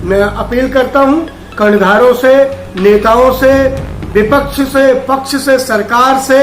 मैं अपील करता हूं कर्णधारों से, नेताओं से, विपक्ष से, पक्ष से, सरकार से,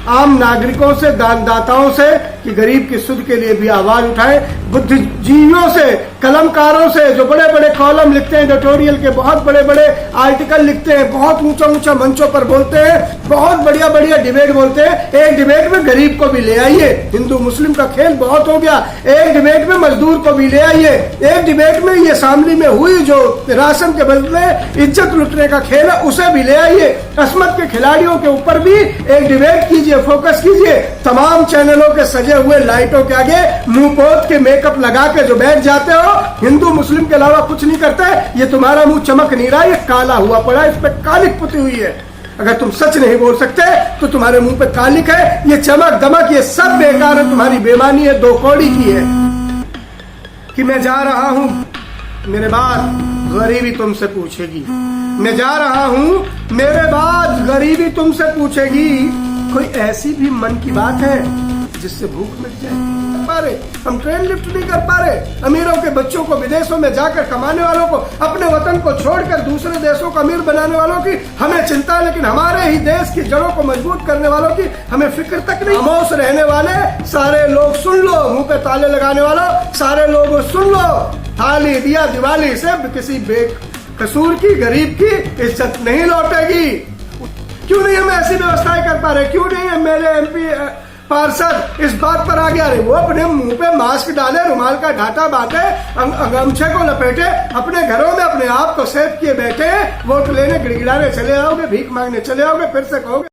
आम नागरिकों से, दानदाताओं से कि गरीब की सुध के लिए भी आवाज उठाएं। बुद्धिजीवियों से, कलमकारों से जो बड़े बड़े कॉलम लिखते हैं, एडिटोरियल के बहुत बड़े बड़े आर्टिकल लिखते हैं, बहुत ऊंचा ऊंचा मंचों पर बोलते हैं, बहुत बढ़िया बढ़िया डिबेट बोलते हैं, एक डिबेट में गरीब को भी ले आइए। हिंदू मुस्लिम का खेल बहुत हो गया, एक डिबेट में मजदूर को भी ले आइए। एक डिबेट में ये शामली में हुई जो राशन के बदले इज्जत लुटने का खेल है उसे भी ले आइए। अस्मत के खिलाड़ियों के ऊपर भी एक डिबेट कीजिए, फोकस कीजिए। तमाम चैनलों के सजे हुए लाइटों के आगे मुंह पोत के मेकअप लगा के जो बैठ जाते हो, हिंदू मुस्लिम के अलावा कुछ नहीं करते, ये तुम्हारा मुंह चमक नहीं रहा, ये काला हुआ पड़ा, इस पे कालिक पुती हुई है। अगर तुम सच नहीं बोल सकते तो तुम्हारे मुंह पे कालिक है, ये चमक दमक ये सब बेकार है, तुम्हारी बेईमानी है, दो कौड़ी की है। कि मैं जा रहा हूं, मेरे बाद गरीबी तुमसे पूछेगी। मैं जा रहा हूं, मेरे बाद गरीबी तुमसे पूछेगी। कोई ऐसी भी मन की बात है जिससे भूख मिट जाए? हम ट्रेन लिफ्ट नहीं कर पा रहे। अमीरों के बच्चों को विदेशों में जाकर कमाने वालों को, अपने वतन को छोड़कर दूसरे देशों को अमीर बनाने वालों की हमें चिंता है, लेकिन हमारे ही देश की जड़ों को मजबूत करने वालों की हमें फिक्र तक नहीं। खामोश रहने वाले सारे लोग सुन लो, मुंह पे ताले लगाने वालों सारे लोग सुन लो। थाली दिया दिवाली से किसी बेकसूर की, गरीब की इज्जत नहीं लौटेगी। क्यों नहीं हम ऐसी व्यवस्थाएं कर पा रहे? क्यों नहीं एमएलए, एमपी, पार्षद इस बात पर आ गया? रहे वो अपने मुंह पे मास्क डाले, रुमाल का ढाटा बांधे, गमछे को लपेटे, अपने घरों में अपने आप को सेफ किए बैठे, वोट लेने गिड़गिड़ाने चले आओगे, भीख मांगने चले आओगे, फिर से कहोगे।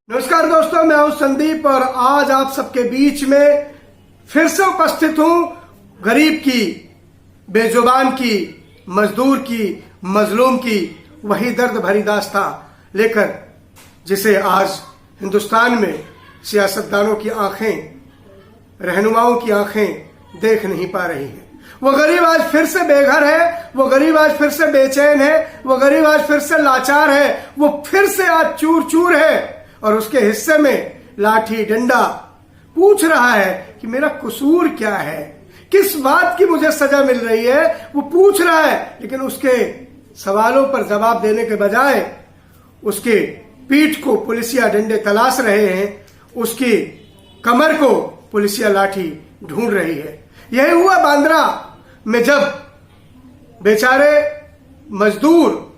नमस्कार दोस्तों, मैं हूं संदीप और आज आप सबके बीच में फिर से उपस्थित हूं गरीब की, बेजुबान की, मजदूर की, मजलूम की वही दर्द भरी दास्तां लेकर जिसे आज हिंदुस्तान में सियासतदानों की आंखें, रहनुमाओं की आंखें देख नहीं पा रही हैं। वो गरीब आज फिर से बेघर है, वो गरीब आज फिर से बेचैन है, वो गरीब आज फिर से लाचार है, वो फिर से आज चूर चूर है और उसके हिस्से में लाठी डंडा पूछ रहा है कि मेरा कसूर क्या है, किस बात की मुझे सजा मिल रही है, वो पूछ रहा है। लेकिन उसके सवालों पर जवाब देने के बजाय उसके पीठ को पुलिसिया डंडे तलाश रहे हैं, उसकी कमर को पुलिसिया लाठी ढूंढ रही है। यही हुआ बांद्रा में जब बेचारे मजदूर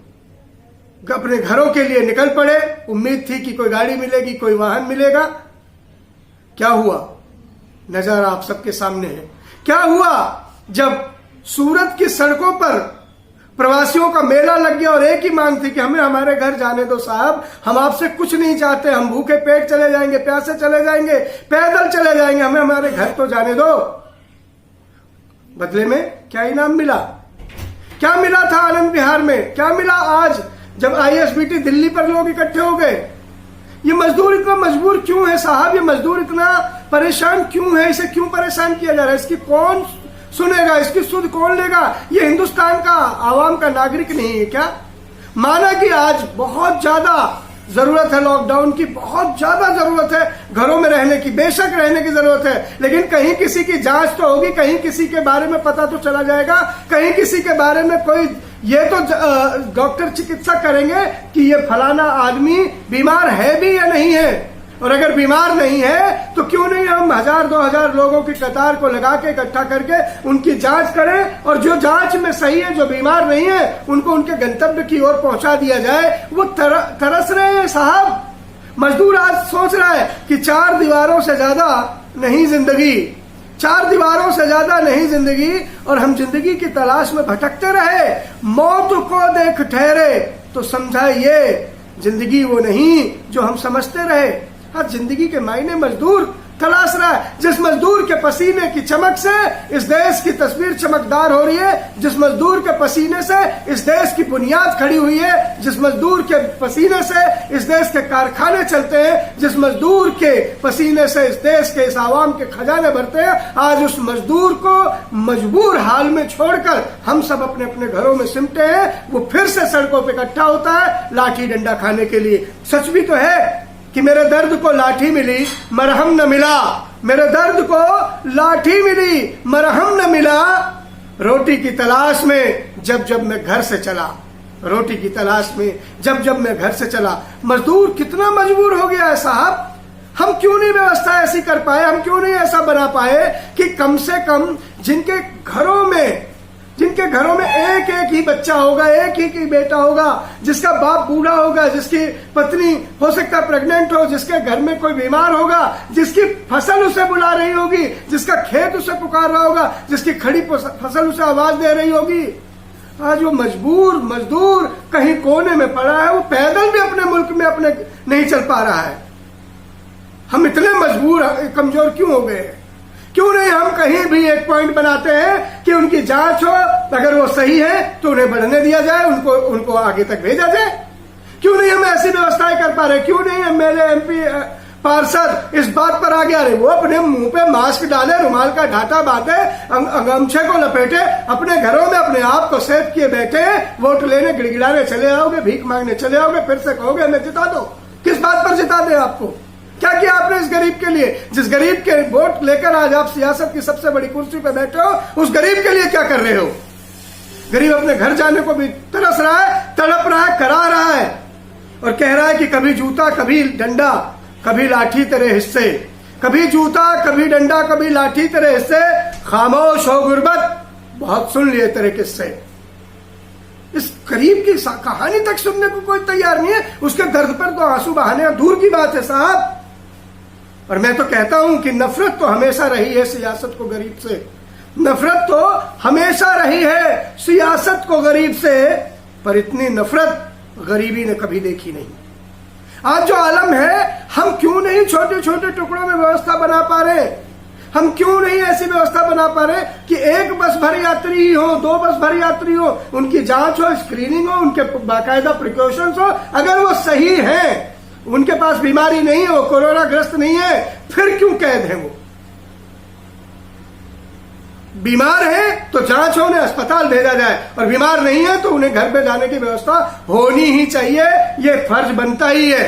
अपने घरों के लिए निकल पड़े। उम्मीद थी कि कोई गाड़ी मिलेगी, कोई वाहन मिलेगा। क्या हुआ नजारा आप सबके सामने है। क्या हुआ जब सूरत की सड़कों पर प्रवासियों का मेला लग गया और एक ही मांग थी कि हमें हमारे घर जाने दो साहब, हम आपसे कुछ नहीं चाहते, हम भूखे पेट चले जाएंगे, प्यासे चले जाएंगे, पैदल चले जाएंगे, हमें हमारे घर तो जाने दो। बदले में क्या इनाम मिला? क्या मिला था आनंद विहार में? क्या मिला आज जब आईएसबीटी दिल्ली पर लोग इकट्ठे हो गए? ये मजदूर इतना मजबूर क्यों है साहब? ये मजदूर इतना परेशान क्यों है? इसे क्यों परेशान किया जा रहा है? इसकी कौन सुनेगा? इसकी सुध कौन लेगा? ये हिंदुस्तान का आवाम का नागरिक नहीं है क्या? माना कि आज बहुत ज्यादा जरूरत है लॉकडाउन की, बहुत ज्यादा जरूरत है घरों में रहने की, बेशक रहने की जरूरत है, लेकिन कहीं किसी की जांच तो होगी, कहीं किसी के बारे में पता तो चला जाएगा, कहीं किसी के बारे में कोई ये तो डॉक्टर चिकित्सा करेंगे कि ये फलाना आदमी बीमार है भी या नहीं है। और अगर बीमार नहीं है तो क्यों नहीं हम 1000-2000 लोगों की कतार को लगा के इकट्ठा करके उनकी जांच करें और जो जांच में सही है, जो बीमार नहीं है, उनको उनके गंतव्य की ओर पहुंचा दिया जाए। वो तरस रहे हैं साहब। मजदूर आज सोच रहा है कि 4 दीवारों से ज्यादा नहीं जिंदगी, 4 दीवारों से ज्यादा नहीं जिंदगी, और हम जिंदगी की तलाश में भटकते रहे। मौत को देख ठहरे तो समझा ये जिंदगी वो नहीं जो हम समझते रहे। आज जिंदगी के मायने मजदूर तलाश रहा है। जिस मजदूर के पसीने की चमक से इस देश की तस्वीर चमकदार हो रही है, जिस मजदूर के पसीने से इस देश की बुनियाद खड़ी हुई है, जिस मजदूर के पसीने से इस देश के कारखाने चलते हैं, जिस मजदूर के पसीने से इस देश के, इस आवाम के खजाने भरते हैं, आज उस मजदूर को मजबूर हाल में छोड़कर हम सब अपने अपने घरों में सिमटे हैं। वो फिर से सड़कों पर इकट्ठा होता है लाठी डंडा खाने के लिए। सच भी तो है कि मेरे दर्द को लाठी मिली मरहम न मिला, मेरे दर्द को लाठी मिली मरहम न मिला, रोटी की तलाश में जब जब मैं घर से चला, रोटी की तलाश में जब जब मैं घर से चला। मजदूर कितना मजबूर हो गया है साहब। हम क्यों नहीं व्यवस्था ऐसी कर पाए, हम क्यों नहीं ऐसा बना पाए कि कम से कम जिनके घरों में एक एक ही बच्चा होगा, एक ही बेटा होगा, जिसका बाप बूढ़ा होगा, जिसकी पत्नी हो सकता है प्रेग्नेंट हो, जिसके घर में कोई बीमार होगा, जिसकी फसल उसे बुला रही होगी, जिसका खेत उसे पुकार रहा होगा, जिसकी खड़ी फसल उसे आवाज दे रही होगी। आज वो मजदूर कहीं कोने में पड़ा है, वो पैदल भी अपने मुल्क में अपने नहीं चल पा रहा है। हम इतने मजबूर कमजोर क्यों हो गए? क्यों नहीं हम कहीं भी एक पॉइंट बनाते हैं कि उनकी जांच हो, अगर वो सही है तो उन्हें बढ़ने दिया जाए, उनको आगे तक भेजा जाए? क्यों नहीं हम ऐसी व्यवस्थाएं कर पा रहे? क्यों नहीं एमएलए एमपी पार्षद इस बात पर आ गया? रहे वो अपने मुंह पे मास्क डाले, रुमाल का ढाटा बांधे, गमछे को लपेटे, अपने घरों में अपने आप को सेफ किए बैठे, वोट लेने गिड़गिड़ाने चले आओगे, भीख मांगने चले आओगे, फिर से कहोगे हमें जिता दो। किस बात पर जिता दे? आपको क्या किया आपने इस गरीब के लिए? जिस गरीब के वोट लेकर आज आप सियासत की सबसे बड़ी कुर्सी पर बैठे हो, उस गरीब के लिए क्या कर रहे हो? गरीब अपने घर जाने को भी तरस रहा है, तड़प रहा है, करा रहा है और कह रहा है कि कभी जूता कभी डंडा कभी लाठी तेरे हिस्से, कभी जूता कभी डंडा कभी लाठी तेरे हिस्से, खामोश हो गुर्बत बहुत सुन लिए तेरे किस्से। इस गरीब की कहानी तक सुनने को कोई तैयार नहीं है। उसके दर्द पर तो आंसू बहाने दूर की बात है साहब। और मैं तो कहता हूं कि नफरत तो हमेशा रही है सियासत को गरीब से, नफरत तो हमेशा रही है सियासत को गरीब से, पर इतनी नफरत गरीबी ने कभी देखी नहीं। आज जो आलम है, हम क्यों नहीं छोटे छोटे टुकड़ों में व्यवस्था बना पा रहे? हम क्यों नहीं ऐसी व्यवस्था बना पा रहे कि एक बस भर यात्री ही हो, 2 बस भर यात्री हो, उनकी जांच हो, स्क्रीनिंग हो, उनके बाकायदा प्रिकॉशंस हो, अगर वो सही हैं, उनके पास बीमारी नहीं है, वो कोरोना ग्रस्त नहीं है, फिर क्यों कैद है? वो बीमार है तो जांच हो, उन्हें अस्पताल भेजा जाए, और बीमार नहीं है तो उन्हें घर पे जाने की व्यवस्था होनी ही चाहिए, ये फर्ज बनता ही है।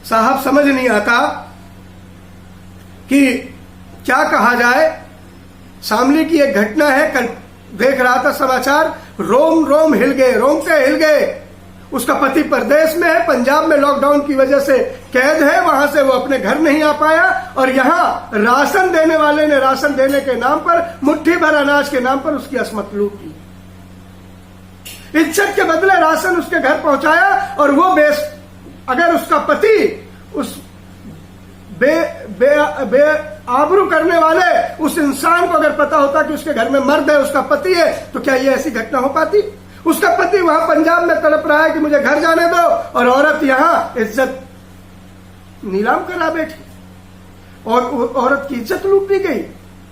साहब समझ नहीं आता कि क्या कहा जाए। शामली की एक घटना है, कल देख रहा था समाचार, रोम हिल गए, रोंगटे हिल गए। उसका पति परदेश में है, पंजाब में लॉकडाउन की वजह से कैद है, वहां से वो अपने घर नहीं आ पाया, और यहां राशन देने वाले ने राशन देने के नाम पर, मुट्ठी भर अनाज के नाम पर उसकी असमत लूट ली। इज्जत के बदले राशन उसके घर पहुंचाया, और वो अगर उसका पति उस आबरू करने वाले उस इंसान को अगर पता होता कि उसके घर में मर्द है, उसका पति है, तो क्या ये ऐसी घटना हो पाती? उसका पति वहां पंजाब में तड़प रहा है कि मुझे घर जाने दो, और औरत यहां इज्जत नीलाम करा बैठी, और औरत की इज्जत लूट ली गई।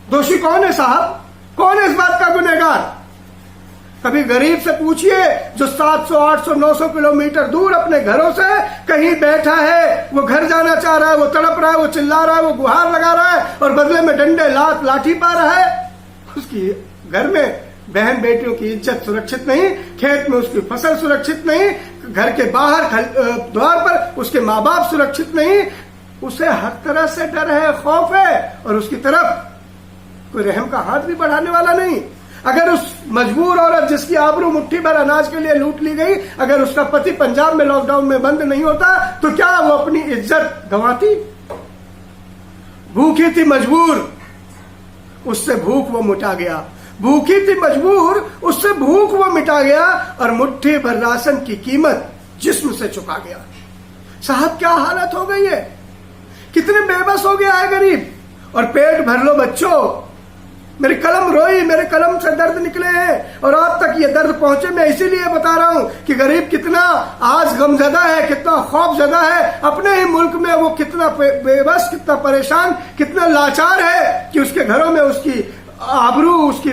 दोषी कौन है साहब? कौन है इस बात का गुनहगार? कभी गरीब से पूछिए जो 700, 800, 900 किलोमीटर दूर अपने घरों से कहीं बैठा है, वो घर जाना चाह रहा है, वो तड़प रहा है, वो चिल्ला रहा है, वो गुहार लगा रहा है, और बदले में डंडे लाठी पा रहा है। उसकी घर में बहन बेटियों की इज्जत सुरक्षित नहीं, खेत में उसकी फसल सुरक्षित नहीं, घर के बाहर द्वार पर उसके माँ बाप सुरक्षित नहीं, उसे हर तरह से डर है, खौफ है, और उसकी तरफ कोई रहम का हाथ भी बढ़ाने वाला नहीं। अगर उस मजबूर औरत जिसकी आबरू मुट्ठी भर अनाज के लिए लूट ली गई, अगर उसका पति पंजाब में लॉकडाउन में बंद नहीं होता, तो क्या वो अपनी इज्जत गंवाती? भूखी थी मजबूर, उससे भूख वो मिटा गया। भूखी थी मजबूर, उससे भूख वो मिटा गया, और मुट्ठी भर राशन की कीमत जिस्म से चुका गया। साहब क्या हालत हो गई है, कितने बेबस हो गया है गरीब। और पेट भर लो बच्चों, मेरी कलम रोई, मेरे कलम से दर्द निकले हैं, और आप तक ये दर्द पहुंचे। मैं इसीलिए बता रहा हूं कि गरीब कितना आज गमजदा है, कितना खौफजदा है अपने ही मुल्क में, वो कितना बेबस, कितना परेशान, कितना लाचार है कि उसके घरों में उसकी आबरू उसकी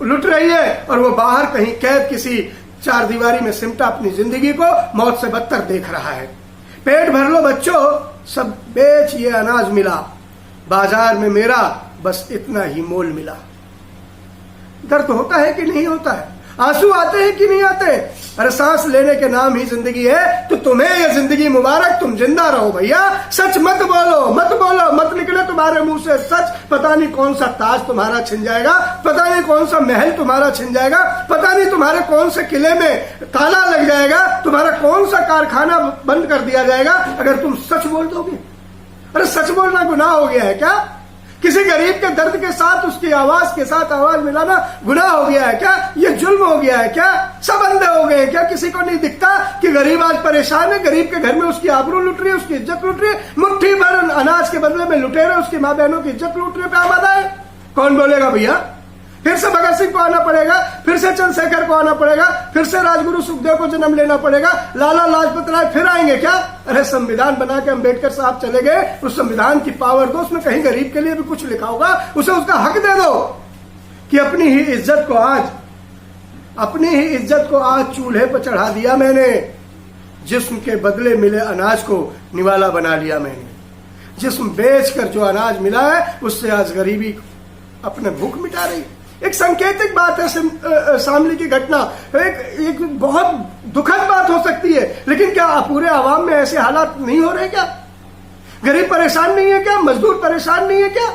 लुट रही है, और वो बाहर कहीं कैद किसी 4 दीवारी में सिमटा अपनी जिंदगी को मौत से बदतर देख रहा है। पेट भर लो बच्चों, सब बेच ये अनाज मिला, बाजार में मेरा बस इतना ही मोल मिला। दर्द होता है कि नहीं होता है? आंसू आते हैं कि नहीं आते? अरे सांस लेने के नाम ही जिंदगी है, तो तुम्हें यह जिंदगी मुबारक, तुम जिंदा रहो भैया। सच मत बोलो, मत बोलो, मत निकले तुम्हारे मुंह से सच। पता नहीं कौन सा ताज तुम्हारा छिन जाएगा, पता नहीं कौन सा महल तुम्हारा छिन जाएगा, पता नहीं तुम्हारे कौन से किले में ताला लग जाएगा, तुम्हारा कौन सा कारखाना बंद कर दिया जाएगा अगर तुम सच बोल दोगे। अरे सच बोलना गुनाह हो गया है क्या? किसी गरीब के दर्द के साथ उसकी आवाज के साथ आवाज मिलाना गुनाह हो गया है क्या? ये जुल्म हो गया है क्या? सब अंधे हो गए क्या? किसी को नहीं दिखता कि गरीब आज परेशान है, गरीब के घर में उसकी आबरू लुट रही है, उसकी इज्जत लुट रही है, मुट्ठी भर अनाज के बदले में लुटेरे उसकी माँ बहनों की इज्जत लूटने पे आमादा है। कौन बोलेगा भैया? फिर से भगत सिंह को आना पड़ेगा, फिर से चंद्रशेखर को आना पड़ेगा, फिर से राजगुरु सुखदेव को जन्म लेना पड़ेगा, लाला लाजपत राय फिर आएंगे क्या? अरे संविधान बना के अम्बेडकर साहब चले गए, उस संविधान की पावर दो, उसमें कहीं गरीब के लिए भी कुछ लिखा होगा, उसे उसका हक दे दो कि अपनी ही इज्जत को आज चूल्हे पर चढ़ा दिया मैंने, जिस्म के बदले मिले अनाज को निवाला बना लिया मैंने। जिस्म बेचकर जो अनाज मिला है उससे आज गरीबी अपने भूख मिटा रही। एक सांकेतिक बात है शामली की घटना, एक बहुत दुखद बात हो सकती है, लेकिन क्या पूरे आवाम में ऐसे हालात नहीं हो रहे क्या? गरीब परेशान नहीं है क्या? मजदूर परेशान नहीं है क्या?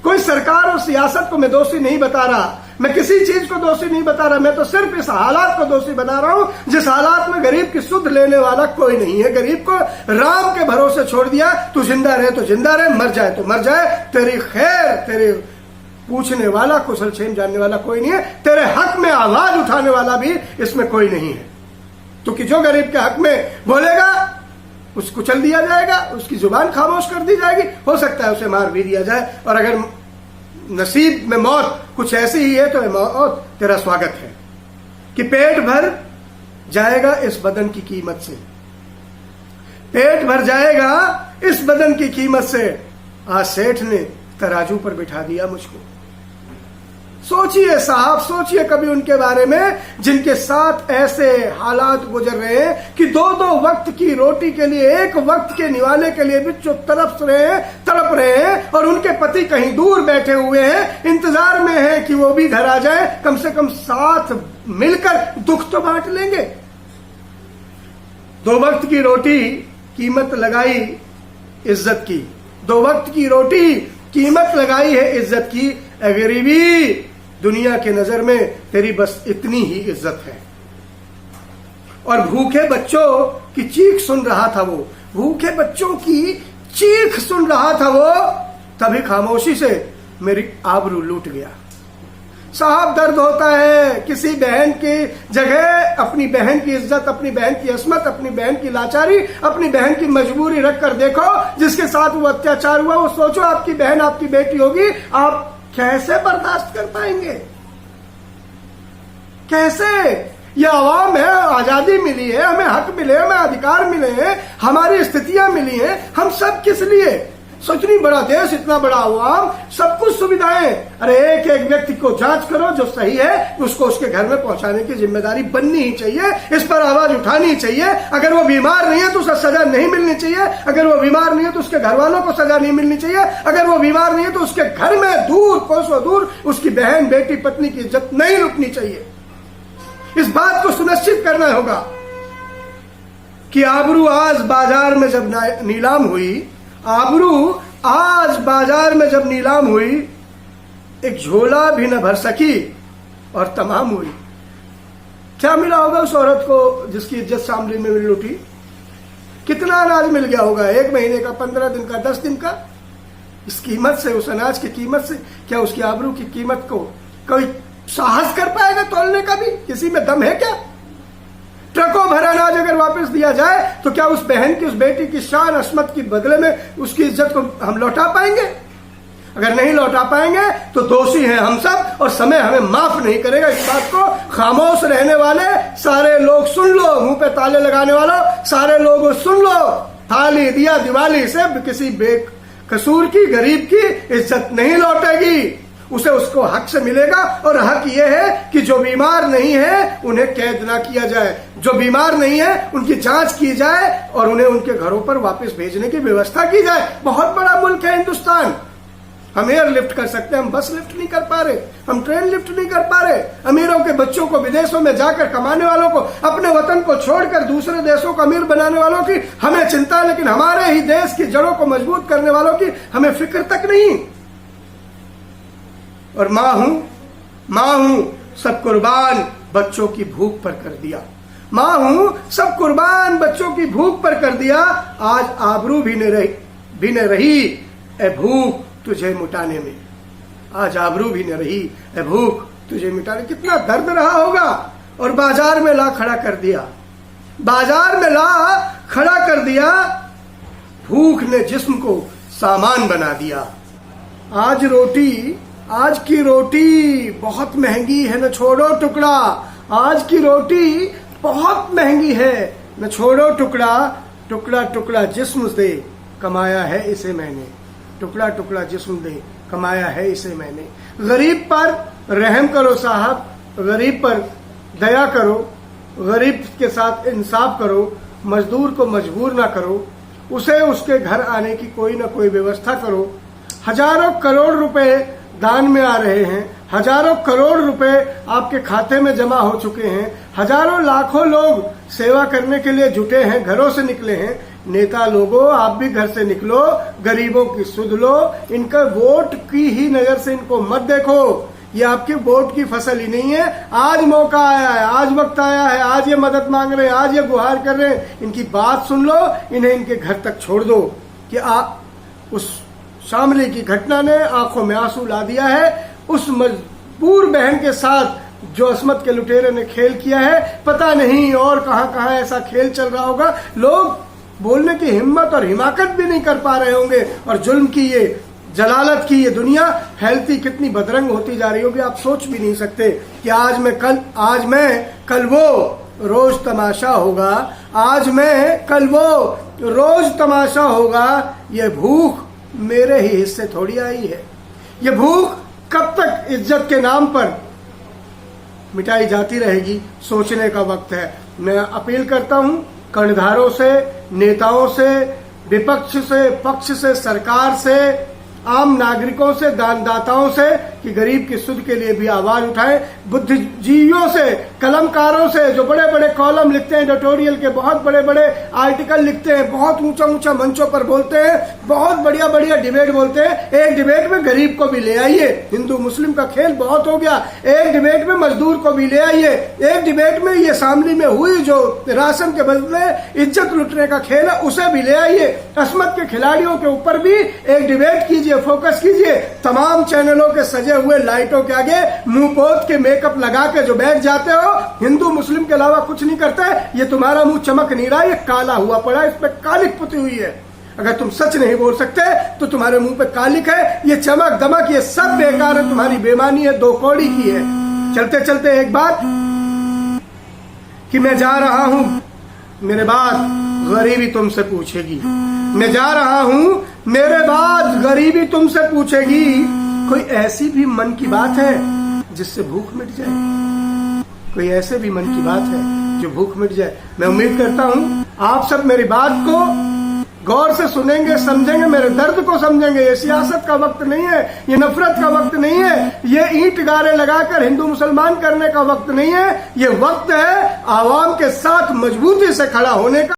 कोई सरकार और सियासत को मैं दोषी नहीं बता रहा, मैं किसी चीज को दोषी नहीं बता रहा, मैं तो सिर्फ इस हालात को दोषी बना रहा हूं जिस हालात में गरीब की सुध लेने वाला कोई नहीं है। गरीब को राम के भरोसे छोड़ दिया, तू जिंदा रहे तो जिंदा रहे, मर जाए तो मर जाए, तेरी खैर, तेरे पूछने वाला, कुशल क्षेम जानने वाला कोई नहीं है, तेरे हक में आवाज उठाने वाला भी इसमें कोई नहीं है। तो कि जो गरीब के हक में बोलेगा उसको कुचल दिया जाएगा, उसकी जुबान खामोश कर दी जाएगी, हो सकता है उसे मार भी दिया जाए, और अगर नसीब में मौत कुछ ऐसी ही है तो मौत तेरा स्वागत है कि पेट भर जाएगा इस बदन की कीमत से, पेट भर जाएगा इस बदन की कीमत से। आज सेठ ने तराजू पर बिठा दिया मुझको। सोचिए साहब, सोचिए कभी उनके बारे में जिनके साथ ऐसे हालात गुजर रहे हैं कि दो वक्त की रोटी के लिए, एक वक्त के निवाले के लिए भी जो तड़प रहे हैं, और उनके पति कहीं दूर बैठे हुए हैं, इंतजार में हैं कि वो भी घर आ जाए, कम से कम साथ मिलकर दुख तो बांट लेंगे। 2 वक्त की रोटी कीमत लगाई इज्जत की, 2 वक्त की रोटी कीमत लगाई है इज्जत की। गरीबी दुनिया के नजर में तेरी बस इतनी ही इज्जत है। और भूखे बच्चों की चीख सुन रहा था वो, भूखे बच्चों की चीख सुन रहा था वो, तभी खामोशी से मेरी आबरू लूट गया। साहब, दर्द होता है किसी बहन की जगह अपनी बहन की इज्जत, अपनी बहन की अस्मत, अपनी बहन की लाचारी, अपनी बहन की मजबूरी रख कर देखो। जिसके साथ वो अत्याचार हुआ वो सोचो आपकी बहन, आपकी बेटी होगी, आप कैसे बर्दाश्त कर पाएंगे? कैसे? ये आवाम है, आजादी मिली है, हमें हक मिले, हमें अधिकार मिले हैं, हमारी स्थितियां मिली हैं, हम सब किस लिए? इतनी बड़ा देश, इतना बड़ा आवाम, सब कुछ सुविधाएं। अरे एक एक व्यक्ति को जांच करो, जो सही है उसको उसके घर में पहुंचाने की जिम्मेदारी बननी ही चाहिए, इस पर आवाज उठानी चाहिए। अगर वो बीमार नहीं है तो उसे सजा नहीं मिलनी चाहिए, अगर वो बीमार नहीं है तो उसके घर वालों को सजा नहीं मिलनी चाहिए, अगर वो बीमार नहीं है तो उसके घर में दूर, कोसों दूर, उसकी बहन, बेटी, पत्नी की इज्जत नहीं लुटनी चाहिए। इस बात को सुनिश्चित करना होगा कि आबरू आज बाजार में जब नीलाम हुई, आबरू आज बाजार में जब नीलाम हुई, एक झोला भी न भर सकी और तमाम हुई। क्या मिला होगा उस औरत को जिसकी इज्जत शामली में लूटी? कितना अनाज मिल गया होगा? 1 महीने का, 15 दिन का, 10 दिन का? इस कीमत से, उस अनाज की कीमत से क्या उसकी आबरू की कीमत को कोई साहस कर पाएगा तोलने का भी? किसी में दम है क्या? ट्रकों भर अनाज अगर वापस दिया जाए तो क्या उस बहन की, उस बेटी की शान, अस्मत की बदले में उसकी इज्जत को हम लौटा पाएंगे? अगर नहीं लौटा पाएंगे तो दोषी हैं हम सब, और समय हमें माफ नहीं करेगा। इस बात को खामोश रहने वाले सारे लोग सुन लो, मुंह पे ताले लगाने वालों सारे लोग सुन लो, थाली दिया दिवाली से किसी बेकसूर की, गरीब की इज्जत नहीं लौटेगी, उसे उसको हक से मिलेगा। और हक यह है कि जो बीमार नहीं है उन्हें कैद ना किया जाए, जो बीमार नहीं है उनकी जांच की जाए और उन्हें उनके घरों पर वापस भेजने की व्यवस्था की जाए। बहुत बड़ा मुल्क है हिंदुस्तान, हम एयर लिफ्ट कर सकते हैं, हम बस लिफ्ट नहीं कर पा रहे, हम ट्रेन लिफ्ट नहीं कर पा रहे। अमीरों के बच्चों को, विदेशों में जाकर कमाने वालों को, अपने वतन को छोड़कर दूसरे देशों को अमीर बनाने वालों की हमें चिंता, लेकिन हमारे ही देश की जड़ों को मजबूत करने वालों की हमें फिक्र तक नहीं। और मां हूं सब कुर्बान बच्चों की भूख पर कर दिया, मां हूं सब कुर्बान बच्चों की भूख पर कर दिया। आज आबरू भी न रही ए भूख तुझे मिटाने में, आज आबरू भी न रही ए भूख तुझे मिटाने। कितना दर्द रहा होगा। और बाजार में ला खड़ा कर दिया, बाजार में ला खड़ा कर दिया। भूख ने जिस्म को सामान बना दिया। आज की रोटी बहुत महंगी है, न छोड़ो टुकड़ा। आज की रोटी बहुत महंगी है, न छोड़ो टुकड़ा। टुकड़ा टुकड़ा जिस्म दे कमाया है इसे मैंने, टुकड़ा टुकड़ा जिस्म दे कमाया है इसे मैंने। गरीब पर रहम करो साहब, गरीब पर दया करो, गरीब के साथ इंसाफ करो, मजदूर को मजबूर ना करो, उसे उसके घर आने की कोई ना कोई व्यवस्था करो। हजारों करोड़ रुपए दान में आ रहे हैं, हजारों करोड़ रुपए आपके खाते में जमा हो चुके हैं, हजारों लाखों लोग सेवा करने के लिए जुटे हैं, घरों से निकले हैं। नेता लोगों, आप भी घर से निकलो, गरीबों की सुध लो, इनका वोट की ही नजर से इनको मत देखो। ये आपके वोट की फसल ही नहीं है। आज मौका आया है, आज वक्त आया है, आज ये मदद मांग रहे हैं, आज ये गुहार कर रहे हैं, इनकी बात सुन लो, इन्हें इनके घर तक छोड़ दो। कि उस शामली की घटना ने आंखों में आंसू ला दिया है। उस मजबूर बहन के साथ जो अस्मत के लुटेरे ने खेल किया है, पता नहीं और कहां ऐसा खेल चल रहा होगा। लोग बोलने की हिम्मत और हिमाकत भी नहीं कर पा रहे होंगे। और जुल्म की ये, जलालत की ये दुनिया फैलती कितनी बदरंग होती जा रही होगी, आप सोच भी नहीं सकते। कि आज मैं कल वो रोज तमाशा होगा, आज मैं कल वो रोज तमाशा होगा। ये भूख मेरे ही हिस्से थोड़ी आई है, ये भूख कब तक इज्जत के नाम पर मिटाई जाती रहेगी, सोचने का वक्त है। मैं अपील करता हूं कर्णधारों से, नेताओं से, विपक्ष से, पक्ष से, सरकार से, आम नागरिकों से, दानदाताओं से कि गरीब की सुध के लिए भी आवाज उठाएं। बुद्धिजीवियों से, कलमकारों से, जो बड़े बड़े कॉलम लिखते हैं, एडिटोरियल के बहुत बड़े बड़े आर्टिकल लिखते हैं, बहुत ऊंचा मंचों पर बोलते हैं, बहुत बढ़िया डिबेट बोलते हैं। एक डिबेट में गरीब को भी ले आइए, हिंदू मुस्लिम का खेल बहुत हो गया। एक डिबेट में मजदूर को भी ले आइए, एक डिबेट में ये शामली में हुई जो राशन के बदले इज्जत लुटने का खेल है उसे भी ले आइए। अस्मत के खिलाड़ियों के ऊपर भी एक डिबेट कीजिए, फोकस कीजिए। तमाम चैनलों के सजे हुए लाइटों के आगे मुंह पोत के मेकअप लगा के जो बैठ जाते हो, हिंदू मुस्लिम के अलावा कुछ नहीं करते, ये तुम्हारा मुंह चमक नहीं रहा, ये काला हुआ पड़ा, इस पे कालिक पुती हुई है। अगर तुम सच नहीं बोल सकते तो तुम्हारे मुंह पे कालिक है, ये चमक दमक ये सब बेकार है, तुम्हारी बेईमानी है, दो कौड़ी की है। चलते चलते एक बात कि मैं जा रहा हूं, मेरे बाद गरीबी तुमसे पूछेगी। मैं जा रहा हूं, मेरे बाद गरीबी तुमसे पूछेगी। कोई ऐसी भी मन की बात है जिससे भूख मिट जाए? कोई ऐसे भी मन की बात है जो भूख मिट जाए? मैं उम्मीद करता हूं आप सब मेरी बात को गौर से सुनेंगे, समझेंगे, मेरे दर्द को समझेंगे। ये सियासत का वक्त नहीं है, ये नफरत का वक्त नहीं है, ये ईंट गारे लगाकर हिंदू मुसलमान करने का वक्त नहीं है। ये वक्त है आवाम के साथ मजबूती से खड़ा होने का।